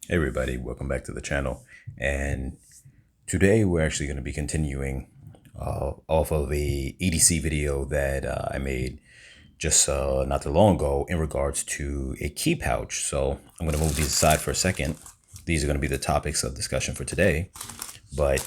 Hey everybody, welcome back to the channel. And today we're actually going to be continuing off of a EDC video that I made just not too long ago in regards to a key pouch. So I'm going to move these aside for a second. These are going to be the topics of discussion for today. But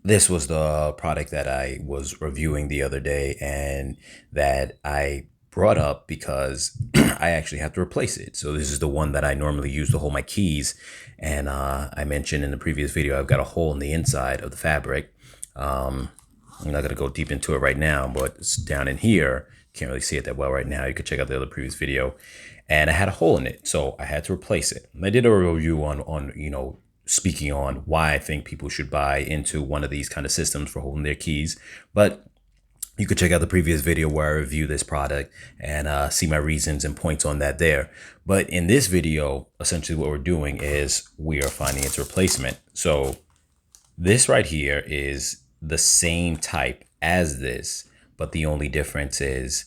this was the product that I was reviewing the other day and that I brought up because I actually have to replace it. So this is the one that I normally use to hold my keys. And I mentioned in the previous video, I've got a hole in the inside of the fabric. I'm not going to go deep into it right now, but it's down in here. Can't really see it that well right now. You could check out the other previous video. And I had a hole in it, so I had to replace it. And I did a review on speaking on why I think people should buy into one of these kind of systems for holding their keys. But you could check out the previous video where I review this product and see my reasons and points on that there. But in this video, essentially what we're doing is we are finding its replacement. So this right here is the same type as this, but the only difference is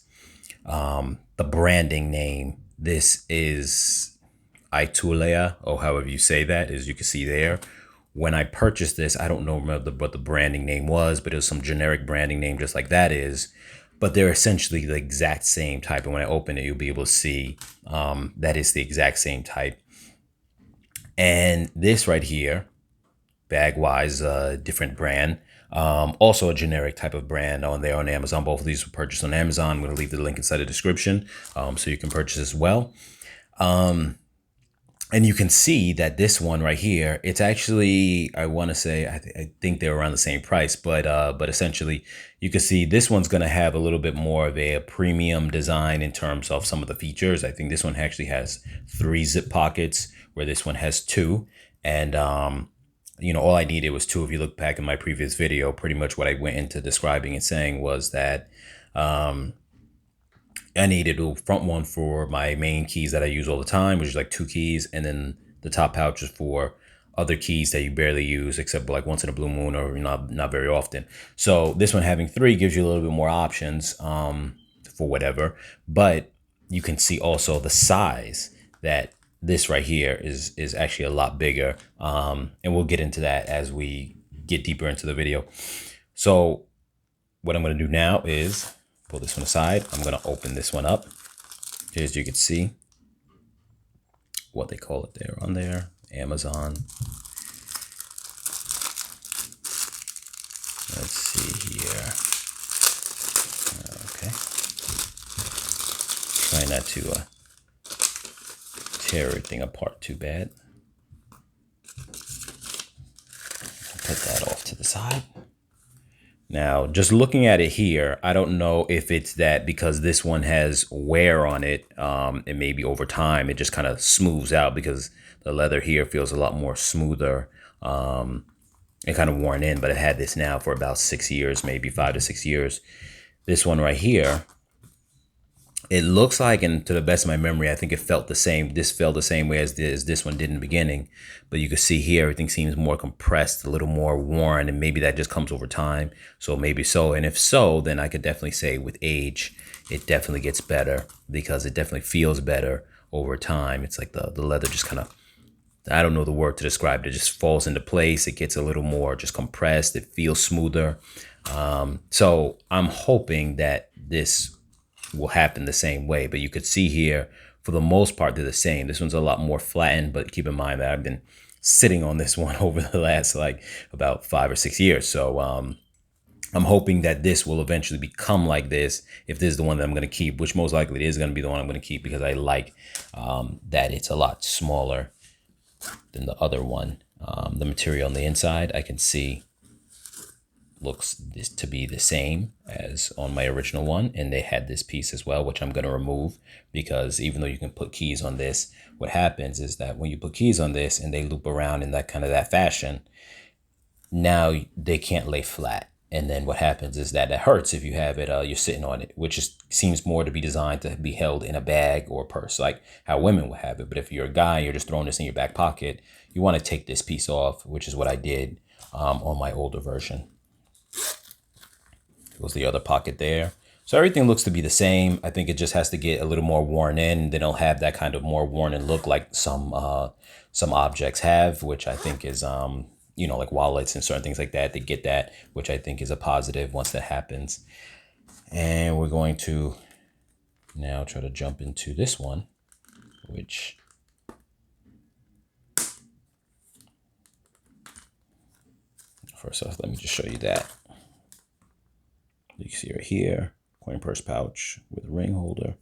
the branding name. This is iToolai, or however you say that, as you can see there. When I purchased this, I don't know what the branding name was, but it was some generic branding name just like that is. But they're essentially the exact same type. And when I open it, you'll be able to see that is the exact same type. And this right here, Bagwise, a different brand. Also a generic type of brand on there on Amazon. Both of these were purchased on Amazon. I'm going to leave the link inside the description so you can purchase as well. And you can see that this one right here, it's actually, I want to say, I think they're around the same price, but essentially you can see this one's going to have a little bit more of a premium design in terms of some of the features. I think this one actually has 3 zip pockets where this one has 2. And, all I needed was 2. If you look back in my previous video, pretty much what I went into describing and saying was that, I needed a front one for my main keys that I use all the time, which is like 2 keys. And then the top pouch is for other keys that you barely use except like once in a blue moon or not very often. So this one having 3 gives you a little bit more options for whatever. But you can see also the size that this right here is actually a lot bigger. And we'll get into that as we get deeper into the video. So what I'm going to do now is pull this one aside. I'm going to open this one up. As you can see, what they call it there on there, Amazon. Let's see here. Okay. Try not to tear everything apart too bad. Put that off to the side. Now, just looking at it here, I don't know if it's that because this one has wear on it, and maybe over time it just kind of smooths out because the leather here feels a lot more smoother and kind of worn in. But I've had this now for about 6 years, maybe 5 to 6 years. This one right here, it looks like, and to the best of my memory, I think it felt the same. This felt the same way as this one did in the beginning. But you can see here, everything seems more compressed, a little more worn, and maybe that just comes over time. So maybe so. And if so, then I could definitely say with age, it definitely gets better because it definitely feels better over time. It's like the leather just kind of, I don't know the word to describe it. It just falls into place. It gets a little more just compressed. It feels smoother. So I'm hoping that this will happen the same way, but you could see here for the most part they're the same. This one's a lot more flattened, but keep in mind that I've been sitting on this one over the last like about 5 or 6 years. So I'm hoping that this will eventually become like this if this is the one that I'm going to keep, which most likely it is going to be the one I'm going to keep because I like that it's a lot smaller than the other one. The material on the inside I can see looks to be the same as on my original one, and they had this piece as well, which I'm going to remove because even though you can put keys on this, what happens is that when you put keys on this and they loop around in that kind of that fashion, now they can't lay flat. And then what happens is that it hurts if you have it, you're sitting on it, which just seems more to be designed to be held in a bag or a purse, like how women would have it. But if you're a guy, you're just throwing this in your back pocket, you want to take this piece off, which is what I did on my older version. It was the other pocket there. So everything looks to be the same. I think it just has to get a little more worn in. Then it'll have that kind of more worn in look like some objects have, which I think is you know, like wallets and certain things like that. They get that, which I think is a positive once that happens. And we're going to now try to jump into this one, which first off, let me just show you that. You can see right here, coin purse pouch with a ring holder,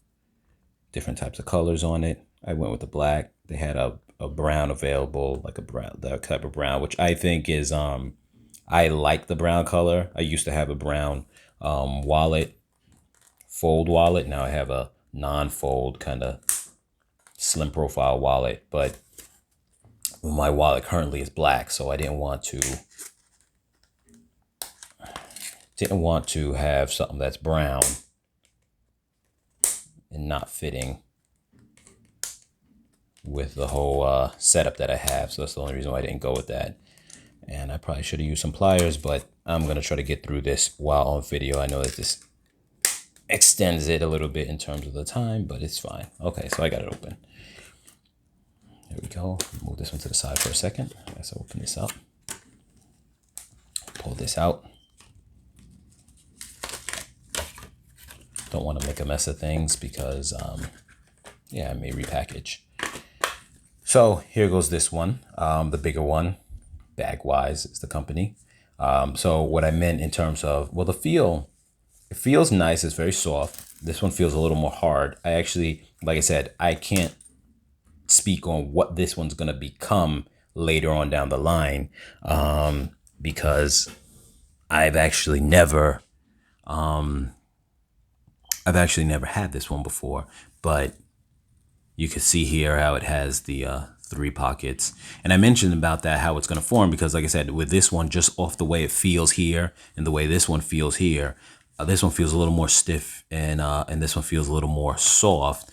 different types of colors on it. I went with the black. They had a brown available, like a brown, that type of brown, which I think is, I like the brown color. I used to have a brown wallet, fold wallet. Now I have a non-fold kind of slim profile wallet, but my wallet currently is black, so I didn't want to have something that's brown and not fitting with the whole setup that I have. So that's the only reason why I didn't go with that. And I probably should have used some pliers, but I'm going to try to get through this while on video. I know that this extends it a little bit in terms of the time, but it's fine. Okay, so I got it open. There we go. Move this one to the side for a second. Let's open this up. Pull this out. Don't want to make a mess of things because, yeah, I may repackage. So here goes this one, the bigger one. Bagwise is the company. So what I meant in terms of, well, the feel, it feels nice. It's very soft. This one feels a little more hard. I actually, like I said, I can't speak on what this one's going to become later on down the line, because I've actually never had this one before, but you can see here how it has the 3 pockets. And I mentioned about that, how it's going to form, because like I said, with this one, just off the way it feels here and the way this one feels here, this one feels a little more stiff and this one feels a little more soft.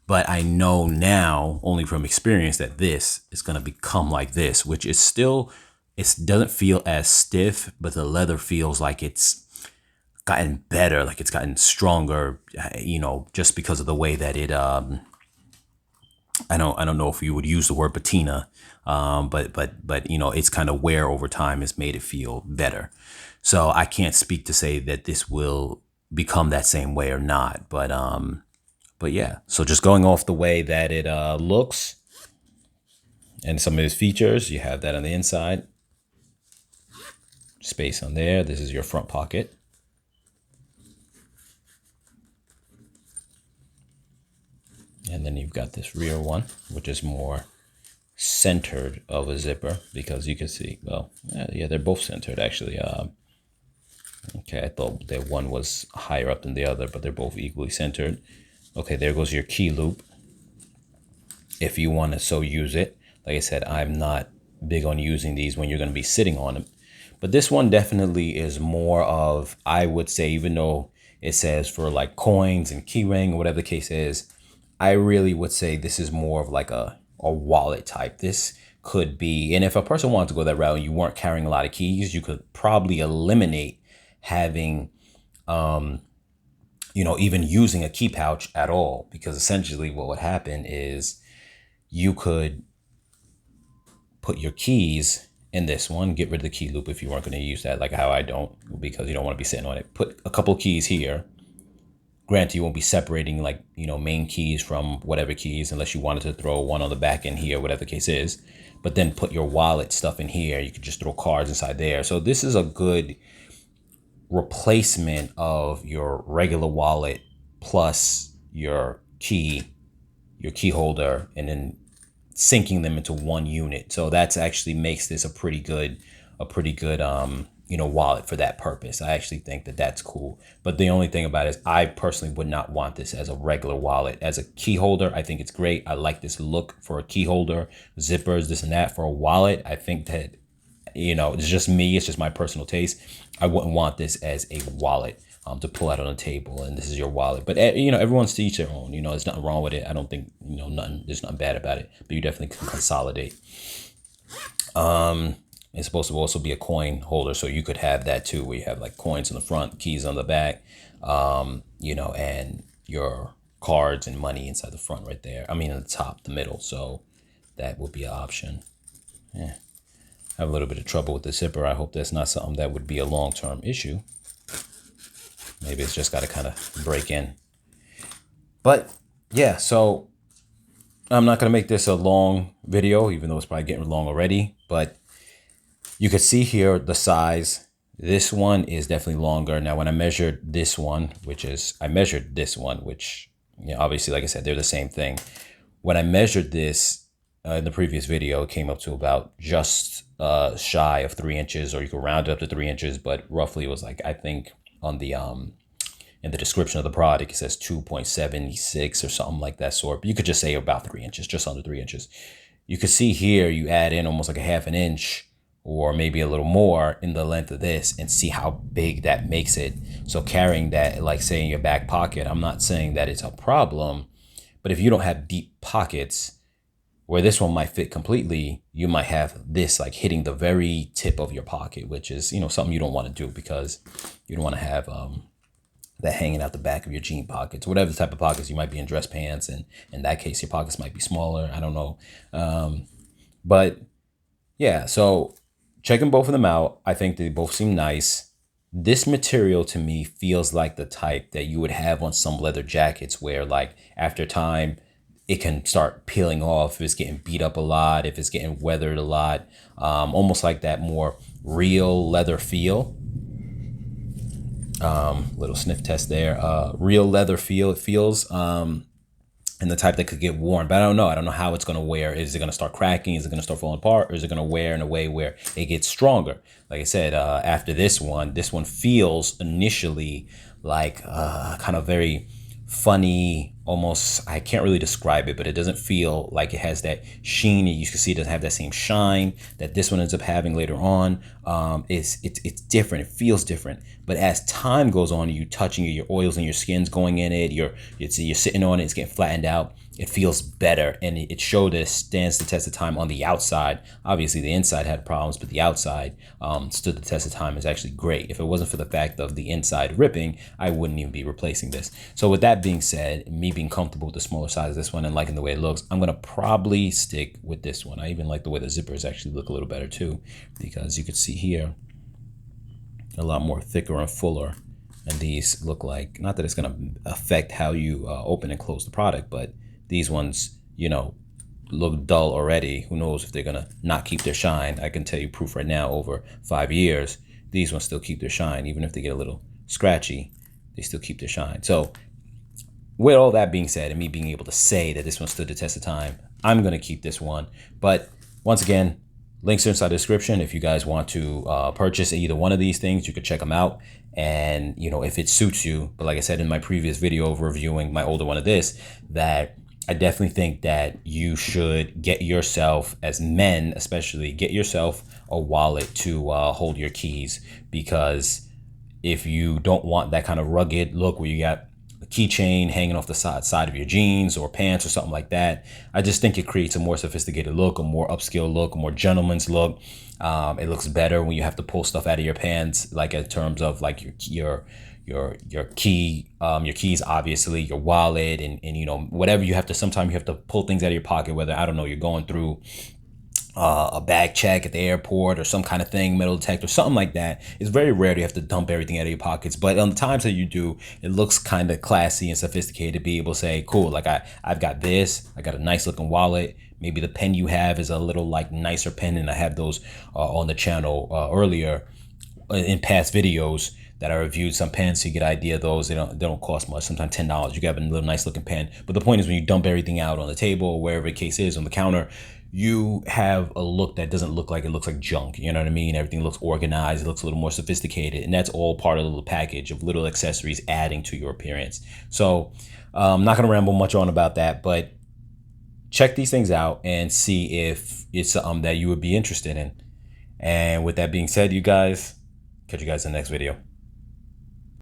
But I know now, only from experience, that this is going to become like this, which is still, it doesn't feel as stiff, but the leather feels like it's gotten better, like it's gotten stronger, you know, just because of the way that it, I don't know if you would use the word patina, but you know, it's kind of wear over time has made it feel better. So I can't speak to say that this will become that same way or not, but yeah. So just going off the way that it looks and some of its features, you have that on the inside, space on there. This is your front pocket. And then you've got this rear one, which is more centered of a zipper, because you can see, well, yeah, they're both centered actually. Okay, I thought that one was higher up than the other, but they're both equally centered. Okay, there goes your key loop, if you want to so use it. Like I said, I'm not big on using these when you're going to be sitting on them. But this one definitely is more of, I would say, even though it says for like coins and key ring or whatever the case is, I really would say this is more of like a wallet type. This could be, and if a person wanted to go that route and you weren't carrying a lot of keys, you could probably eliminate having, you know, even using a key pouch at all, because essentially what would happen is you could put your keys in this one, get rid of the key loop if you weren't going to use that, like how I don't, because you don't want to be sitting on it. Put a couple of keys here. Granted, you won't be separating like, you know, main keys from whatever keys, unless you wanted to throw one on the back end here, whatever the case is. But then put your wallet stuff in here. You could just throw cards inside there. So this is a good replacement of your regular wallet plus your key holder, and then syncing them into one unit. So that's actually makes this a pretty good you know, wallet for that purpose. I actually think that that's cool. But the only thing about it is I personally would not want this as a regular wallet. As a key holder, I think it's great. I like this look for a key holder, zippers, this and that. For a wallet, I think that, you know, it's just me. It's just my personal taste. I wouldn't want this as a wallet to pull out on a table and this is your wallet. But, you know, everyone's to each their own. You know, there's nothing wrong with it. I don't think, you know, there's nothing bad about it. But you definitely can consolidate. It's supposed to also be a coin holder, so you could have that too, where you have like coins on the front, keys on the back. you know, and your cards and money inside the front right there. I mean, in the top, the middle. So that would be an option. Yeah. I have a little bit of trouble with the zipper. I hope that's not something that would be a long-term issue. Maybe it's just got to kind of break in. But yeah, so I'm not going to make this a long video, even though it's probably getting long already. But you can see here the size. This one is definitely longer. Now, when I measured this one, which, you know, obviously, like I said, they're the same thing. When I measured this in the previous video, it came up to about just shy of 3 inches, or you could round it up to 3 inches, but roughly it was like, I think on the in the description of the product, it says 2.76 or something like that sort. But you could just say about 3 inches, just under 3 inches. You could see here, you add in almost like a half an inch or maybe a little more in the length of this, and see how big that makes it. So carrying that, like say in your back pocket, I'm not saying that it's a problem, but if you don't have deep pockets where this one might fit completely, you might have this like hitting the very tip of your pocket, which is, you know, something you don't want to do, because you don't want to have that hanging out the back of your jean pockets, whatever the type of pockets you might be in dress pants. And in that case, your pockets might be smaller. I don't know. But yeah, so checking both of them out, I think they both seem nice. This material to me feels like the type that you would have on some leather jackets, where like after time, it can start peeling off if it's getting beat up a lot, if it's getting weathered a lot, almost like that more real leather feel. Little sniff test there. Real leather feel. It feels, and the type that could get worn, but I don't know. I don't know how it's going to wear. Is it going to start cracking? Is it going to start falling apart? Or is it going to wear in a way where it gets stronger? Like I said, after this one feels initially like kind of very funny, almost, I can't really describe it, but it doesn't feel like it has that sheen. You can see it doesn't have that same shine that this one ends up having later on. It's different. It feels different. But as time goes on, you touching it, your oils and your skin's going in it, you're sitting on it, it's getting flattened out. It feels better, and it showed that it stands the test of time on the outside. Obviously, the inside had problems, but the outside stood the test of time. Is actually great. If it wasn't for the fact of the inside ripping, I wouldn't even be replacing this. So with that being said, me being comfortable with the smaller size of this one and liking the way it looks, I'm going to probably stick with this one. I even like the way the zippers actually look a little better too, because you could see here a lot more thicker and fuller. And these look like, not that it's going to affect how you open and close the product, but these ones, you know, look dull already. Who knows if they're going to not keep their shine. I can tell you proof right now, over 5 years, these ones still keep their shine. Even if they get a little scratchy, they still keep their shine. So with all that being said, and me being able to say that this one stood the test of time, I'm going to keep this one. But once again, links are inside the description. If you guys want to purchase either one of these things, you could check them out. And, you know, if it suits you. But like I said in my previous video of reviewing my older one of this, that I definitely think that you should get yourself, as men especially, get yourself a wallet to hold your keys. Because if you don't want that kind of rugged look where you got a keychain hanging off the side of your jeans or pants or something like that, I just think it creates a more sophisticated look, a more upscale look, a more gentleman's look. It looks better when you have to pull stuff out of your pants, like in terms of like your key, your keys, obviously, your wallet, and you know, whatever you have to. Sometimes you have to pull things out of your pocket, whether, I don't know, you're going through a bag check at the airport or some kind of thing, metal detector, something like that. It's very rare to have to dump everything out of your pockets, but on the times that you do, it looks kind of classy and sophisticated to be able to say, cool, like I've got this, I got a nice looking wallet. Maybe the pen you have is a little like nicer pen, and I have those on the channel earlier in past videos that I reviewed some pens, so you get an idea of those. They don't cost much, sometimes $10. You can have a little nice looking pen. But the point is, when you dump everything out on the table or wherever the case is, on the counter, you have a look that doesn't look like it looks like junk. You know what I mean? Everything looks organized. It looks a little more sophisticated. And that's all part of the little package of little accessories adding to your appearance. So I'm not going to ramble much on about that, but check these things out and see if it's something that you would be interested in. And with that being said, you guys, catch you guys in the next video.